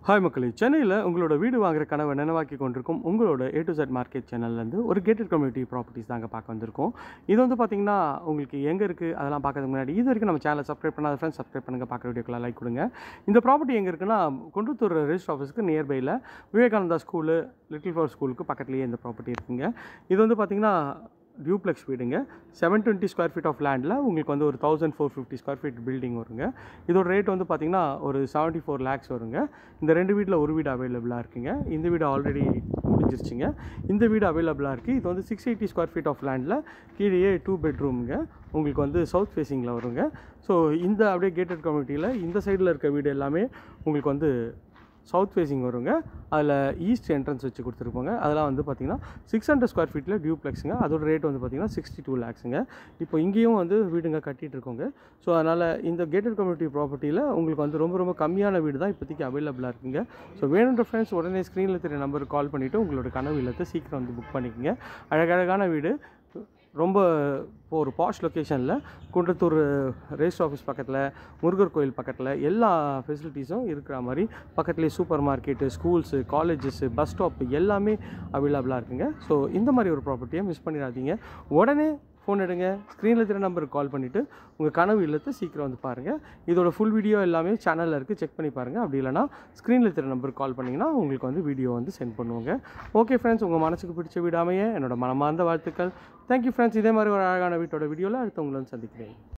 Hi மக்களே, சென்னையில் உங்களோட வீடு வாங்குற கனவை நினைவாக்கி கொண்டிருக்கும் உங்களோட A to Z மார்க்கெட் சேனல்லேருந்து ஒரு கேட்டட் கம்யூனிட்டி ப்ராப்பர்ட்டிஸ் தாங்க பார்க்க வந்திருக்கோம். இது வந்து பார்த்தீங்கன்னா உங்களுக்கு எங்கே இருக்குது அதெல்லாம் பார்க்கறதுக்கு முன்னாடி இது வரைக்கும் நம்ம சேனலை சப்ஸ்கிரைப் பண்ணாத ஃப்ரெண்ட்ஸ் சப்ஸ்கிரைப் பண்ணுங்கள், பார்க்குற வீடியோக்கெல்லாம் லைக் கொடுங்க. இந்த ப்ராப்பர்ட்டி எங்கே இருக்குன்னா குன்றத்தூர் ரெஜிஸ்டர் ஆஃபீஸ்க்கு நியர்பையில் விவேகானந்தா ஸ்கூலு, லிட்டில் ஃப்ளவர் ஸ்கூலுக்கு பக்கத்துலேயே இந்த ப்ராப்பர்ட்டி இருக்குங்க. இது வந்து பார்த்தீங்கன்னா டியூப்ளெக்ஸ் வீடுங்க. 720 ஸ்கொயர் ஃபீட் ஆஃப் லேண்டில் உங்களுக்கு வந்து ஒரு 1450 ஸ்கொயர் ஃபீட் பில்டிங் வருங்க. இதோட ரேட் வந்து பார்த்திங்கன்னா ஒரு 74 lakhs வருங்க. இந்த ரெண்டு வீட்டில் ஒரு வீடு அவைலபிளாக இருக்குங்க. இந்த வீடு ஆல்ரெடி முடிஞ்சிருச்சுங்க. இந்த வீடு அவைலபிளாக இருக்குது. இது வந்து 680 ஸ்கொயர் ஃபீட் ஆஃப் லேண்டில் கீழே 2 பெட்ரூமுங்க. உங்களுக்கு வந்து சவுத் ஃபேஸிங்கில் வருங்க. ஸோ இந்த அப்படியே கேட்டட் கம்யூனிட்டியில் இந்த சைடில் இருக்க வீடு எல்லாமே உங்களுக்கு வந்து சவுத் ஃபேஸிங் வருங்க. அதில் ஈஸ்ட் என்ட்ரன்ஸ் வச்சு கொடுத்துருப்பாங்க. அதெல்லாம் வந்து பார்த்திங்கன்னா 600 ஸ்கொயர் ஃபீட்டில் டியூப்ளெக்ஸுங்க. அதோட ரேட் வந்து பார்த்திங்கன்னா 62 lakhsங்க. இப்போ இங்கேயும் வந்து வீடுங்க கட்டிகிட்டு இருக்கோங்க. ஸோ அதனால் இந்த கேட்டட் கம்யூனிட்டி ப்ராப்பர்ட்டியில் உங்களுக்கு வந்து ரொம்ப கம்மியான வீடு தான் இப்போதைக்கு அவைலபிளாக இருக்குங்க. ஸோ வேணுன்ற ஃப்ரெண்ட்ஸ் உடனே ஸ்க்ரீனில் தெரிய நம்பருக்கு கால் பண்ணிவிட்டு உங்களோட கனவு இல்லத்தை சீக்கிரம் வந்து புக் பண்ணிக்கோங்க. அழகழகான வீடு, ரொம்ப ஒரு பாஷ் லொக்கேஷனில் குன்றத்தூர் ரெஜிஸ்டர் ஆஃபீஸ் பக்கத்தில், முருகர் கோயில் பக்கத்தில் எல்லா ஃபெசிலிட்டிஸும் இருக்கிற மாதிரி பக்கத்துலேயே super market, schools, colleges, bus stop எல்லாமே அவைலபிளாக இருக்குங்க. ஸோ இந்த மாதிரி ஒரு ப்ராப்பர்ட்டியை மிஸ் பண்ணிடாதீங்க. உடனே ஃபோன் எடுங்க, ஸ்க்ரீனில் தெரிய நம்பருக்கு கால் பண்ணிவிட்டு உங்கள் கனவு இல்லத்தை சீக்கிரம் வந்து பாருங்கள். இதோட ஃபுல் வீடியோ எல்லாமே சேனலில் இருக்குது, செக் பண்ணி பாருங்கள். அப்படி இல்லைனா ஸ்க்ரீனில் தெரிய நம்பருக்கு கால் பண்ணிங்கன்னா உங்களுக்கு வந்து வீடியோ வந்து சென்ட் பண்ணுவோங்க. ஓகே ஃப்ரெண்ட்ஸ், உங்கள் மனசுக்கு பிடிச்ச வீடு அமைய என்னோட மனமார்ந்த வாழ்த்துக்கள். Thank you friends. இதே மாதிரி ஒரு அழகான வீட்டோட வீடியோவில் அடுத்து உங்களை வந்து சந்திக்கிறேன்.